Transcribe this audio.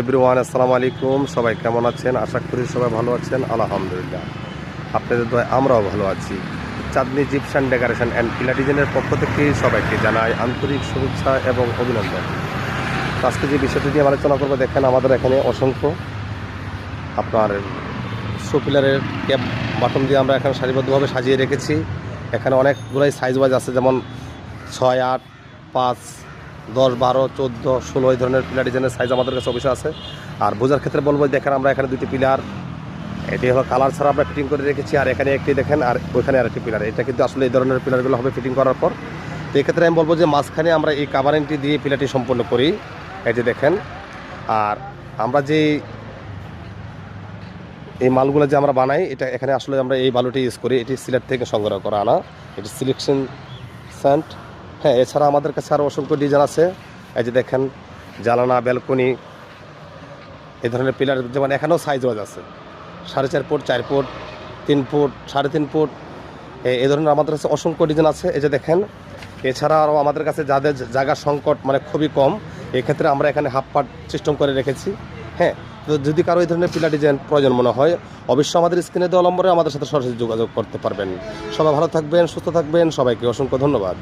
Everyone, আসসালামু আলাইকুম। সবাই কেমন আছেন? আশা করি সবাই ভালো আছেন। আলহামদুলিল্লাহ, আপনাদের দোয়ায় আমরাও ভালো আছি। চাঁদনী জিপসান ডেকোরেশন অ্যান্ড পিলা ডিজাইনের পক্ষ থেকে সবাইকে জানাই আন্তরিক শুভেচ্ছা এবং অভিনন্দন। আজকে যে বিষয়টি নিয়ে আলোচনা করবো, দেখেন আমাদের এখানে অসংখ্য আপনার পিলারের ক্যাপ বাটন দিয়ে আমরা এখানে সারিবদ্ধভাবে সাজিয়ে রেখেছি। এখানে অনেকগুলোই সাইজ ওয়াইজ আছে, যেমন 6, 8, 5, 10, 12, 14, 16 এই ধরনের পিলার ডিজাইনের সাইজ আমাদের কাছে অবশ্যই আছে। আর বোঝার ক্ষেত্রে বলবো, দেখেন আমরা এখানে দুটি পিলার, এটি হলো কালার ছাড়া আমরা ফিটিং করে রেখেছি, আর এখানে একটি দেখেন, আর ওইখানে আরেকটি পিলার। এটা কিন্তু আসলে এই ধরনের পিলারগুলো হবে ফিটিং করার পর। তো এক্ষেত্রে আমি বলবো যে মাঝখানে আমরা এই কাভারিংটি দিয়ে পিলারটি সম্পূর্ণ করি। এই যে দেখেন, আর আমরা যে এই মালগুলো যে আমরা বানাই, এটা এখানে আসলে আমরা এই বালুটি ইউজ করি। এটি সিলেট থেকে সংগ্রহ করা আনা, এটি সিলেকশন স্যান্ড। হ্যাঁ, এছাড়া আমাদের কাছে আরও অসংখ্য ডিজাইন আছে। এই যে দেখেন, জানালা, ব্যালকনি, এই ধরনের পিলার যেমন এখানেও সাইজ ওয়াইজ আছে, 4.5 ফুট, 4 ফুট, 3 ফুট, 3.5 ফুট, এই ধরনের আমাদের কাছে অসংখ্য ডিজাইন আছে। এই যে দেখেন, এছাড়া আরও আমাদের কাছে যাদের জায়গার সংকট মানে খুবই কম, এক্ষেত্রে আমরা এখানে হাফ পার্ট সিস্টেম করে রেখেছি। হ্যাঁ, তো যদি কারো এই ধরনের পিলার ডিজাইন প্রয়োজন মনে হয়, অবশ্যই আমাদের স্ক্রিনে দেওয়া নম্বরে আমাদের সাথে সরাসরি যোগাযোগ করতে পারবেন। সবাই ভালো থাকবেন, সুস্থ থাকবেন, সবাইকে অসংখ্য ধন্যবাদ।